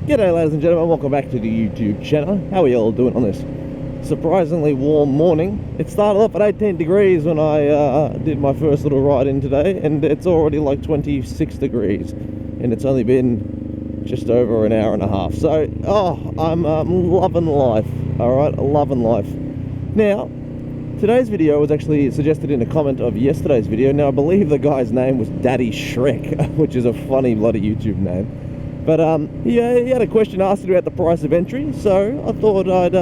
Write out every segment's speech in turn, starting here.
G'day ladies and gentlemen, welcome back to the YouTube channel. How are you all doing on this surprisingly warm morning? It started off at 18 degrees when I did my first little ride in today, and it's already like 26 degrees, and it's only been just over an hour and a half. So, I'm loving life, alright, loving life. Now, today's video was actually suggested in a comment of yesterday's video. Now, I believe the guy's name was Daddy Shrek, which is a funny bloody YouTube name. But he had a question asked about the price of entry, so I thought I'd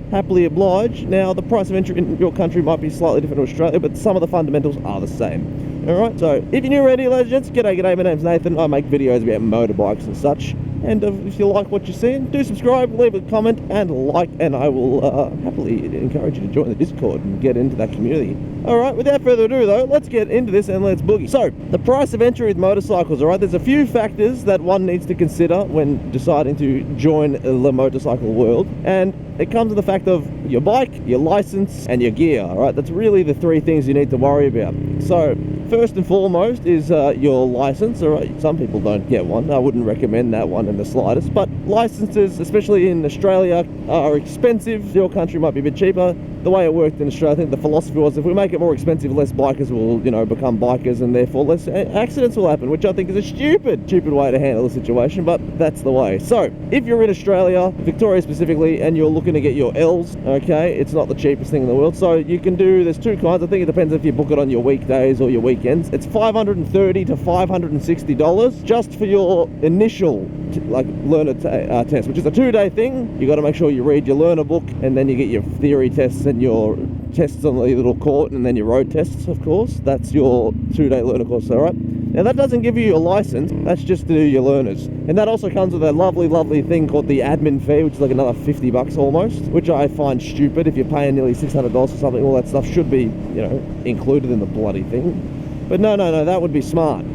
happily oblige. Now, the price of entry in your country might be slightly different to Australia, but some of the fundamentals are the same. Alright, so if you're new around here, ladies and gents, g'day, my name's Nathan. I make videos about motorbikes and such. And if you like what you're seeing, do subscribe, leave a comment, and like, and I will happily encourage you to join the Discord and get into that community. Alright, without further ado though, let's get into this and let's boogie. So, the price of entry with motorcycles, alright, there's a few factors that one needs to consider when deciding to join the motorcycle world. And it comes to the fact of your bike, your license, and your gear, alright? That's really the three things you need to worry about. So, first and foremost is your license, alright? Some people don't get one. I wouldn't recommend that one in the slightest, but licenses, especially in Australia, are expensive. Your country might be a bit cheaper. The way it worked in Australia, I think the philosophy was if we make it more expensive, less bikers will, you know, become bikers, and therefore less accidents will happen, which I think is a stupid way to handle the situation, but that's the way. So, if you're in Australia, Victoria specifically, and you're looking to get your L's, okay, it's not the cheapest thing in the world. So you can do, there's two kinds. I think it depends if you book it on your weekdays or your weekends. It's $530 to $560 just for your initial learner test, which is a 2-day thing. You got to make sure you read your learner book, and then you get your theory tests and your tests on the little court, and then your road tests, of course. That's your 2-day learner course, all right? Now, that doesn't give you a license. That's just to do your learners. And that also comes with a lovely thing called the admin fee, which is like another $50 almost, which I find stupid. If you're paying nearly $600 for something, all that stuff should be, you know, included in the bloody thing. But no, that would be smart.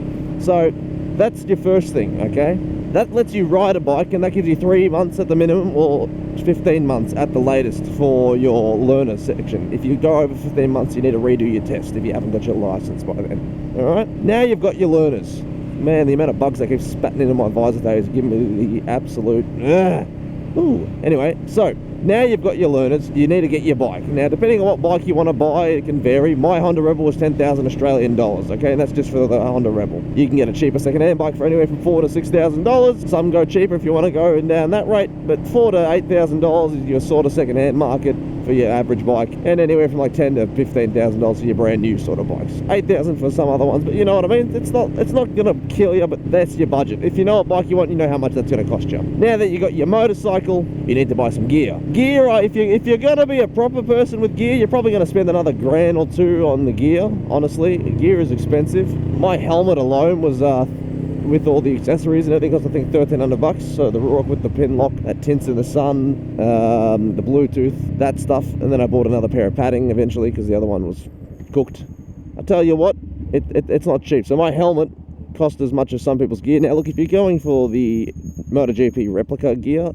So that's your first thing, okay? That lets you ride a bike, and that gives you 3 months at the minimum, or 15 months at the latest for your learner section. If you go over 15 months, you need to redo your test if you haven't got your license by then. Alright? Now you've got your learners. Man, the amount of bugs that keep spatting into my visor today is giving me the absolute... Ooh. Anyway, so now you've got your learners, you need to get your bike. Now, depending on what bike you want to buy, it can vary. My Honda Rebel was 10,000 Australian dollars, okay, and that's just for the Honda Rebel. You can get a cheaper second-hand bike for anywhere from $4,000 to $6,000. Some go cheaper if you want to go down that rate, but $4,000 to $8,000 is your sort of second-hand market for your average bike, and anywhere from like $10,000 to $15,000 for your brand new sort of bikes. $8,000 for some other ones, but you know what I mean? It's not gonna kill you, but that's your budget. If you know what bike you want, you know how much that's gonna cost you. Now that you got your motorcycle, you need to buy some gear. Gear, if you're gonna be a proper person with gear, you're probably gonna spend another $1,000 or $2 on the gear. Honestly, gear is expensive. My helmet alone was with all the accessories and everything cost, I think, $1,300. So the Rourke with the pin lock that tints in the sun, the Bluetooth, that stuff, and then I bought another pair of padding eventually because the other one was cooked. I tell you what, it's not cheap. So my helmet cost as much as some people's gear. Now look, if you're going for the MotoGP replica gear,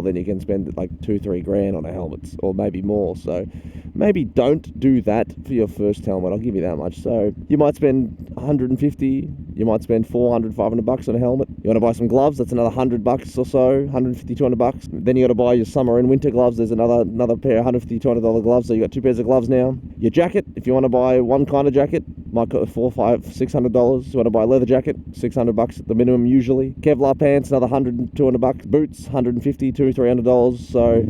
then you can spend like $2-3 grand on a helmet, or maybe more. So maybe don't do that for your first helmet, I'll give you that much. So you might spend $150, you might spend $400, $500 on a helmet. You want to buy some gloves, that's another $100 or so, $150, $200. Then you got to buy your summer and winter gloves. There's another pair, $150, $200 gloves. So you got 2 pairs of gloves now. Your jacket, if you want to buy one kind of jacket, might cost $400, $500, $600. You want to buy a leather jacket, $600 at the minimum usually. Kevlar pants, another $100, $200. Boots, $150, $200, $300. So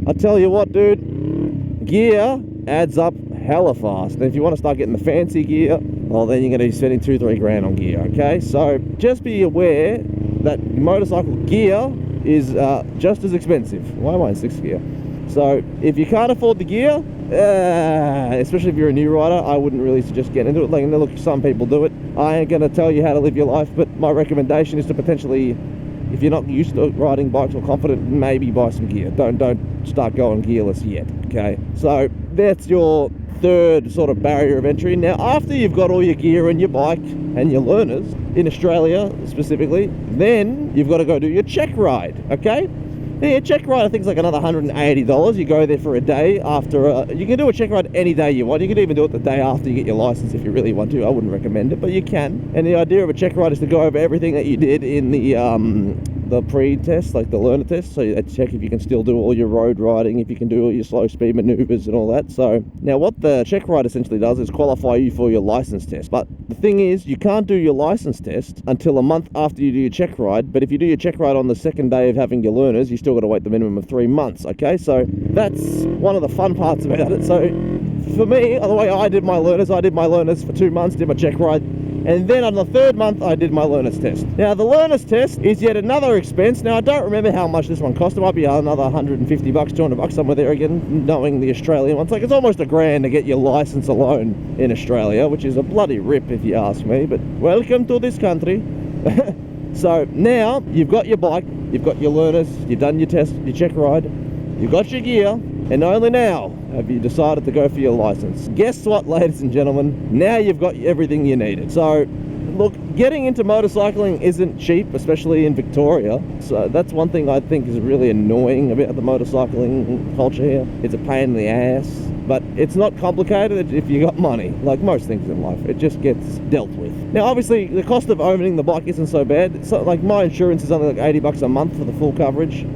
I tell you what, dude, gear adds up hella fast. And if you want to start getting the fancy gear, well, then you're going to be spending $2-3 grand on gear, okay? So just be aware that motorcycle gear is just as expensive. Why am I in 6th gear? So if you can't afford the gear, especially if you're a new rider, I wouldn't really suggest getting into it. Like, look, some people do it. I ain't going to tell you how to live your life, but my recommendation is to potentially, if you're not used to riding bikes or confident, maybe buy some gear. Don't start going gearless yet, okay? So that's your third sort of barrier of entry. Now, after you've got all your gear and your bike and your learners, in Australia specifically, then you've got to go do your check ride, okay? Yeah, check ride I think is like another $180. You go there for a day after. You can do a check ride any day you want. You can even do it the day after you get your license if you really want to. I wouldn't recommend it, but you can. And the idea of a check ride is to go over everything that you did in the pre-test, like the learner test. So you check if you can still do all your road riding, if you can do all your slow speed maneuvers and all that. So now what the check ride essentially does is qualify you for your license test. But the thing is, you can't do your license test until a month after you do your check ride. But if you do your check ride on the second day of having your learners, you still got to wait the minimum of 3 months. Okay, so that's one of the fun parts about it. So for me, the way I did my learners for 2 months, did my check ride, and then on the 3rd month I did my learner's test. Now the learner's test is yet another expense. Now I don't remember how much this one cost. It might be another $150, $200, somewhere there again, knowing the Australian ones. Like, it's almost $1,000 to get your license alone in Australia, which is a bloody rip if you ask me, but welcome to this country. So now you've got your bike, you've got your learners, you've done your test, your check ride, you've got your gear, and only now have you decided to go for your license. Guess what, ladies and gentlemen? Now you've got everything you needed. So look, getting into motorcycling isn't cheap, especially in Victoria. So that's one thing I think is really annoying about the motorcycling culture here. It's a pain in the ass, but it's not complicated if you got money. Like most things in life, it just gets dealt with. Now obviously the cost of owning the bike isn't so bad. So, like, my insurance is only like $80 a month for the full coverage.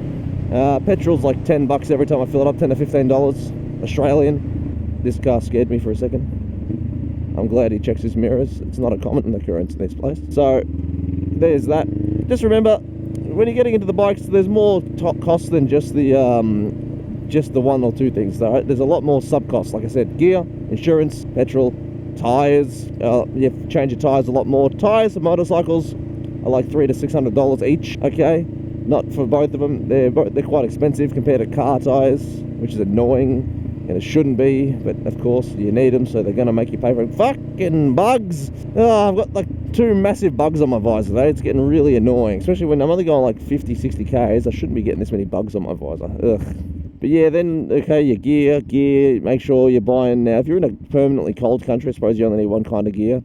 Petrol's like $10 every time I fill it up, $10 to $15 Australian. This car scared me for a second. I'm glad he checks his mirrors. It's not a common occurrence in this place. So there's that. Just remember, when you're getting into the bikes, there's more costs than just the 1 or 2 things. Though, right? There's a lot more sub costs. Like I said, gear, insurance, petrol, tires. You have to change your tires a lot more. Tires for motorcycles are like $300 to $600 each. Okay. Not for both of them. They're quite expensive compared to car tires, which is annoying, and it shouldn't be, but of course you need them, so they're going to make you pay for them. Fucking bugs! Oh, I've got like 2 massive bugs on my visor today. It's getting really annoying, especially when I'm only going like 50, 60 Ks. I shouldn't be getting this many bugs on my visor. Ugh. But yeah, then, okay, your gear, make sure you're buying. Now, if you're in a permanently cold country, I suppose you only need one kind of gear.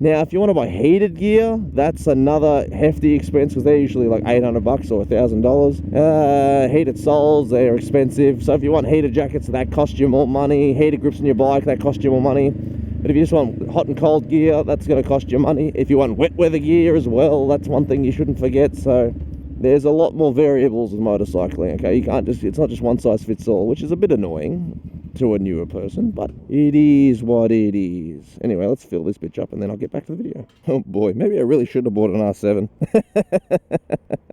Now, if you want to buy heated gear, that's another hefty expense, because they're usually like $800 or $1,000. Heated soles, they're expensive. So if you want heated jackets, that costs you more money. Heated grips on your bike, that costs you more money. But if you just want hot and cold gear, that's going to cost you money. If you want wet weather gear as well, that's one thing you shouldn't forget. So there's a lot more variables with motorcycling. Okay, you can't just, it's not just one size fits all, which is a bit annoying to a newer person, but it is what it is. Anyway, let's fill this bitch up and then I'll get back to the video. Oh boy, maybe I really should have bought an R7.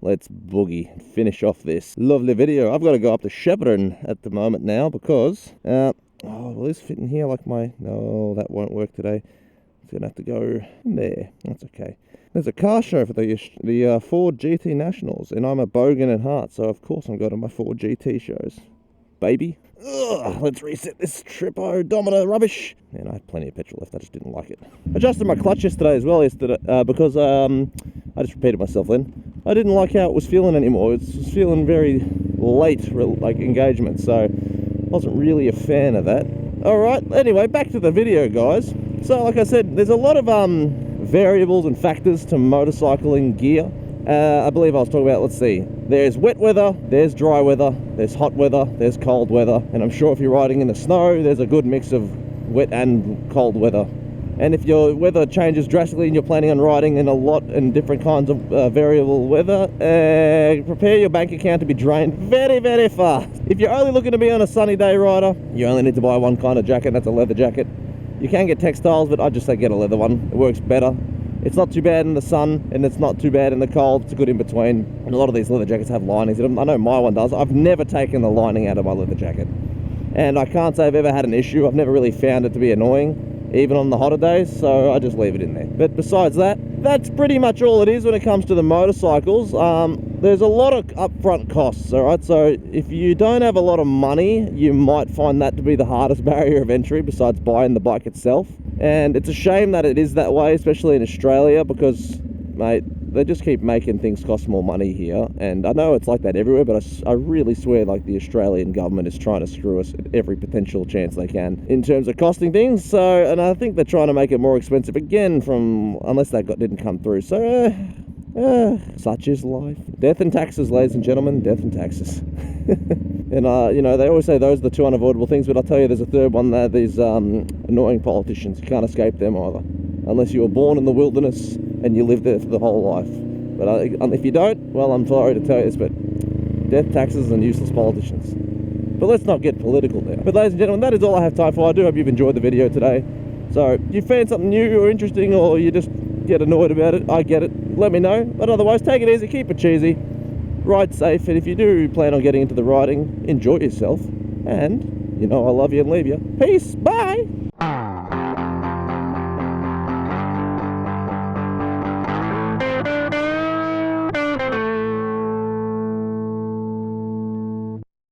Let's boogie and finish off this lovely video. I've got to go up to Shepparton at the moment now because oh, will this fit in here like my, no, that won't work today. It's gonna have to go in there. That's okay. There's a car show for the Ford GT Nationals, and I'm a bogan at heart, so of course I'm going to my Ford GT shows. Baby. Ugh, let's reset this trip odometer rubbish. Man, I had plenty of petrol left, I just didn't like it. Adjusted my clutch yesterday as well, because I just repeated myself then. I didn't like how it was feeling anymore. It was feeling very late, like engagement, so I wasn't really a fan of that. Alright, anyway, back to the video, guys. So, like I said, there's a lot of variables and factors to motorcycling gear. I believe I was talking about, let's see, there's wet weather, there's dry weather, there's hot weather, there's cold weather, and I'm sure if you're riding in the snow, there's a good mix of wet and cold weather. And if your weather changes drastically and you're planning on riding in a lot and different kinds of variable weather, prepare your bank account to be drained very, very fast. If you're only looking to be on a sunny day rider, you only need to buy one kind of jacket, and that's a leather jacket. You can get textiles, but I'd just say get a leather one. It works better. It's not too bad in the sun, and it's not too bad in the cold. It's a good in between. And a lot of these leather jackets have linings in them. I know my one does. I've never taken the lining out of my leather jacket, and I can't say I've ever had an issue. I've never really found it to be annoying, even on the hotter days, so I just leave it in there. But besides that, that's pretty much all it is when it comes to the motorcycles. There's a lot of upfront costs, alright? So if you don't have a lot of money, you might find that to be the hardest barrier of entry besides buying the bike itself. And it's a shame that it is that way, especially in Australia, because, mate, they just keep making things cost more money here. And I know it's like that everywhere, but I really swear like the Australian government is trying to screw us at every potential chance they can in terms of costing things. So, and I think they're trying to make it more expensive again unless that didn't come through. So, Such is life. Death and taxes, ladies and gentlemen, death and taxes. And, you know, they always say those are the two unavoidable things, but I'll tell you there's a third one there, these annoying politicians. You can't escape them either, unless you were born in the wilderness and you live there for the whole life. But if you don't, well, I'm sorry to tell you this, but death, taxes, and useless politicians. But let's not get political now. But ladies and gentlemen, that is all I have time for. I do hope you've enjoyed the video today. So, if you found something new or interesting, or you just get annoyed about it, I get it, let me know. But otherwise, take it easy, keep it cheesy, ride safe, and if you do plan on getting into the riding, enjoy yourself. And, you know, I love you and leave you. Peace, bye!